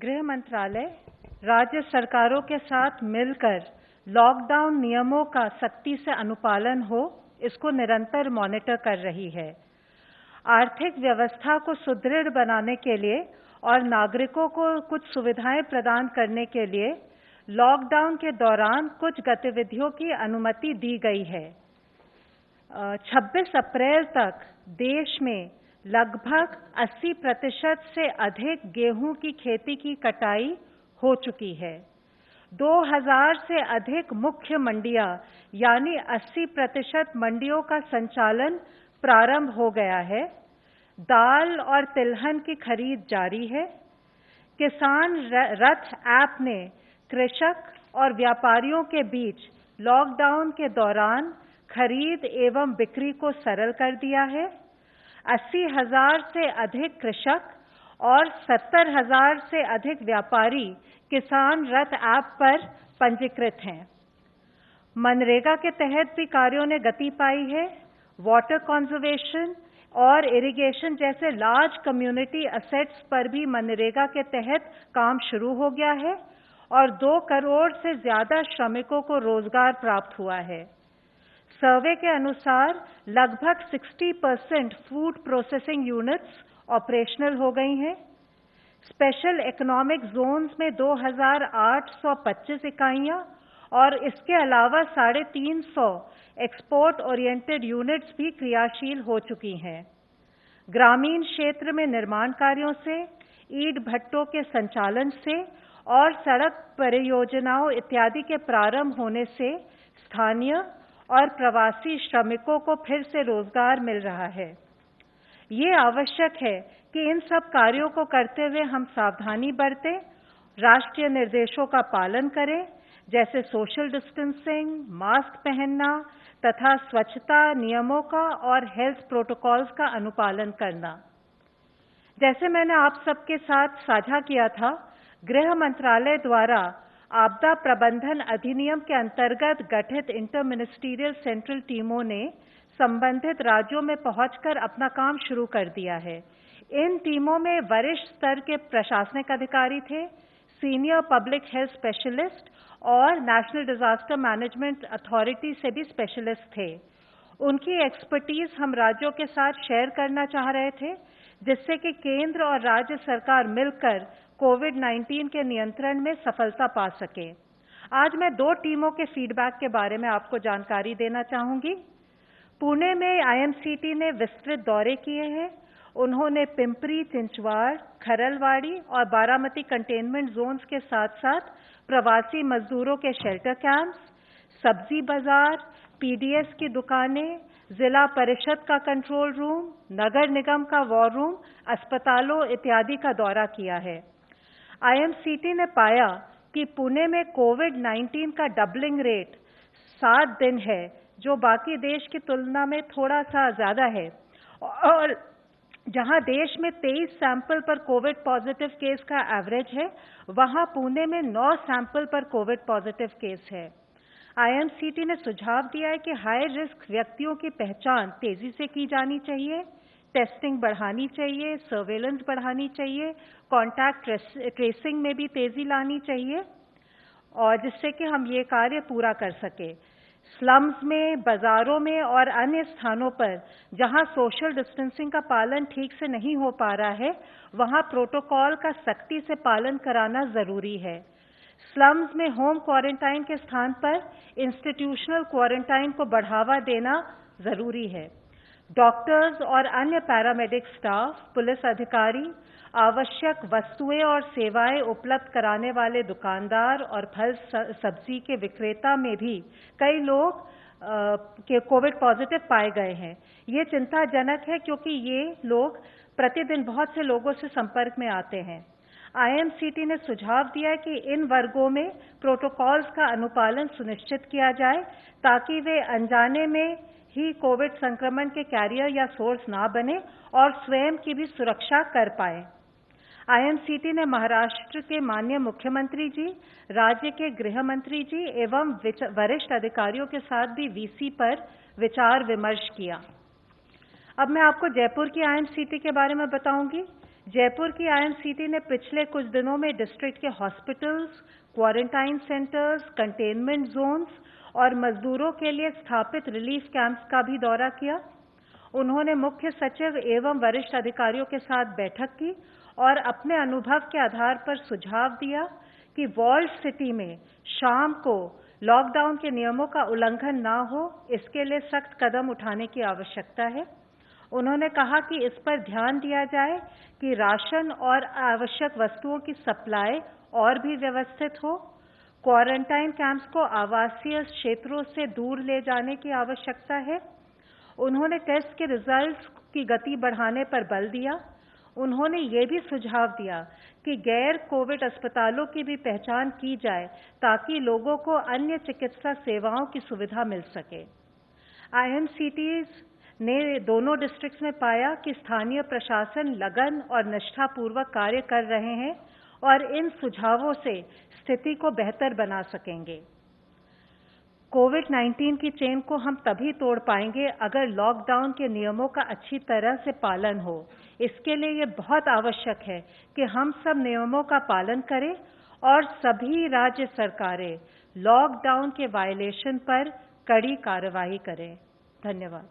गृह मंत्रालय राज्य सरकारों के साथ मिलकर लॉकडाउन नियमों का सख्ती से अनुपालन हो, इसको निरंतर मॉनिटर कर रही है। आर्थिक व्यवस्था को सुदृढ़ बनाने के लिए और नागरिकों को कुछ सुविधाएं प्रदान करने के लिए लॉकडाउन के दौरान कुछ गतिविधियों की अनुमति दी गई है। 26 अप्रैल तक देश में लगभग 80% से अधिक गेहूं की खेती की कटाई हो चुकी है। 2000 से अधिक मुख्य मंडियां यानी 80% मंडियों का संचालन प्रारंभ हो गया है। दाल और तिलहन की खरीद जारी है। किसान रथ ऐप ने कृषक और व्यापारियों के बीच लॉकडाउन के दौरान खरीद एवं बिक्री को सरल कर दिया है। 80,000 से अधिक कृषक और 70,000 से अधिक व्यापारी किसान रथ ऐप पर पंजीकृत हैं। मनरेगा के तहत भी कार्यों ने गति पाई है। वाटर कंजर्वेशन और इरिगेशन जैसे लार्ज कम्युनिटी असेट्स पर भी मनरेगा के तहत काम शुरू हो गया है और 2 करोड़ से ज्यादा श्रमिकों को रोजगार प्राप्त हुआ है। सर्वे के अनुसार लगभग 60% फूड प्रोसेसिंग यूनिट्स ऑपरेशनल हो गई हैं। स्पेशल इकोनॉमिक जोन्स में 2,825 इकाइयां और इसके अलावा 350 एक्सपोर्ट ओरिएंटेड यूनिट्स भी क्रियाशील हो चुकी हैं। ग्रामीण क्षेत्र में निर्माण कार्यों से, ईंट भट्टों के संचालन से और सड़क परियोजनाओं इत्यादि के प्रारंभ होने से स्थानीय और प्रवासी श्रमिकों को फिर से रोजगार मिल रहा है। ये आवश्यक है कि इन सब कार्यों को करते हुए हम सावधानी बरतें, राष्ट्रीय निर्देशों का पालन करें, जैसे सोशल डिस्टेंसिंग, मास्क पहनना तथा स्वच्छता नियमों का और हेल्थ प्रोटोकॉल्स का अनुपालन करना। जैसे मैंने आप सबके साथ साझा किया था, गृह मंत्रालय द्वारा आपदा प्रबंधन अधिनियम के अंतर्गत गठित इंटर मिनिस्टीरियल सेंट्रल टीमों ने संबंधित राज्यों में पहुंचकर अपना काम शुरू कर दिया है। इन टीमों में वरिष्ठ स्तर के प्रशासनिक अधिकारी थे, सीनियर पब्लिक हेल्थ स्पेशलिस्ट और नेशनल डिजास्टर मैनेजमेंट अथॉरिटी से भी स्पेशलिस्ट थे। उनकी एक्सपर्टीज हम राज्यों के साथ शेयर करना चाह रहे थे, जिससे कि केंद्र और राज्य सरकार मिलकर कोविड-19 के नियंत्रण में सफलता पा सके। आज मैं 2 टीमों के फीडबैक के बारे में आपको जानकारी देना चाहूंगी। पुणे में आईएमसीटी ने विस्तृत दौरे किए हैं। उन्होंने पिंपरी, चिंचवाड़, खरलवाड़ी और बारामती कंटेनमेंट जोन्स के साथ साथ प्रवासी मजदूरों के शेल्टर कैंप्स, सब्जी बाजार, पीडीएस की दुकानें, जिला परिषद का कंट्रोल रूम, नगर निगम का वॉर रूम, अस्पतालों इत्यादि का दौरा किया है। आईएमसीटी ने पाया कि पुणे में कोविड-19 का डबलिंग रेट 7 दिन है, जो बाकी देश की तुलना में थोड़ा सा ज्यादा है, और जहां देश में 23 सैंपल पर कोविड पॉजिटिव केस का एवरेज है, वहां पुणे में 9 सैंपल पर कोविड पॉजिटिव केस है। आईएमसीटी ने सुझाव दिया है कि हाई रिस्क व्यक्तियों की पहचान तेजी से की जानी चाहिए, टेस्टिंग बढ़ानी चाहिए, सर्वेलेंस बढ़ानी चाहिए, कॉन्टैक्ट ट्रेसिंग में भी तेजी लानी चाहिए, और जिससे कि हम ये कार्य पूरा कर सके। स्लम्स में, बाजारों में और अन्य स्थानों पर जहां सोशल डिस्टेंसिंग का पालन ठीक से नहीं हो पा रहा है, वहां प्रोटोकॉल का सख्ती से पालन कराना जरूरी है। स्लम्स में होम क्वारंटाइन के स्थान पर इंस्टीट्यूशनल क्वारंटाइन को बढ़ावा देना जरूरी है। डॉक्टर्स और अन्य पैरामेडिक स्टाफ, पुलिस अधिकारी, आवश्यक वस्तुएं और सेवाएं उपलब्ध कराने वाले दुकानदार और फल सब्जी के विक्रेता में भी कई लोग के कोविड पॉजिटिव पाए गए हैं। ये चिंताजनक है, क्योंकि ये लोग प्रतिदिन बहुत से लोगों से संपर्क में आते हैं। आईएमसीटी ने सुझाव दिया है कि इन वर्गों में प्रोटोकॉल्स का अनुपालन सुनिश्चित किया जाए, ताकि वे अनजाने में ही कोविड संक्रमण के कैरियर या सोर्स ना बने और स्वयं की भी सुरक्षा कर पाए। आईएमसीटी ने महाराष्ट्र के माननीय मुख्यमंत्री जी, राज्य के गृह मंत्री जी एवं वरिष्ठ अधिकारियों के साथ भी वीसी पर विचार विमर्श किया। अब मैं आपको जयपुर की आईएमसीटी के बारे में बताऊंगी। जयपुर की आईएमसीटी ने पिछले कुछ दिनों में डिस्ट्रिक्ट के hospitals, quarantine centres, containment zones और मजदूरों के लिए स्थापित रिलीफ कैंप्स का भी दौरा किया। उन्होंने मुख्य सचिव एवं वरिष्ठ अधिकारियों के साथ बैठक की और अपने अनुभव के आधार पर सुझाव दिया कि वॉल्ड सिटी में शाम को लॉकडाउन के नियमों का उल्लंघन न हो, इसके लिए सख्त कदम उठाने की आवश्यकता है। उन्होंने कहा कि इस पर ध्यान दिया जाए कि राशन और आवश्यक वस्तुओं की सप्लाई और भी व्यवस्थित हो। क्वारंटाइन कैंप्स को आवासीय क्षेत्रों से दूर ले जाने की आवश्यकता है। उन्होंने टेस्ट के रिजल्ट्स की गति बढ़ाने पर बल दिया। उन्होंने ये भी सुझाव दिया कि गैर कोविड अस्पतालों की भी पहचान की जाए ताकि लोगों को अन्य चिकित्सा सेवाओं की सुविधा मिल सके। आईएमसीटीज ने दोनों डिस्ट्रिक्ट्स में पाया कि स्थानीय प्रशासन लगन और निष्ठापूर्वक कार्य कर रहे हैं और इन सुझावों से स्थिति को बेहतर बना सकेंगे। कोविड-19 की चेन को हम तभी तोड़ पाएंगे अगर लॉकडाउन के नियमों का अच्छी तरह से पालन हो। इसके लिए ये बहुत आवश्यक है कि हम सब नियमों का पालन करें और सभी राज्य सरकारें लॉकडाउन के वायलेशन पर कड़ी कार्रवाई करें। धन्यवाद।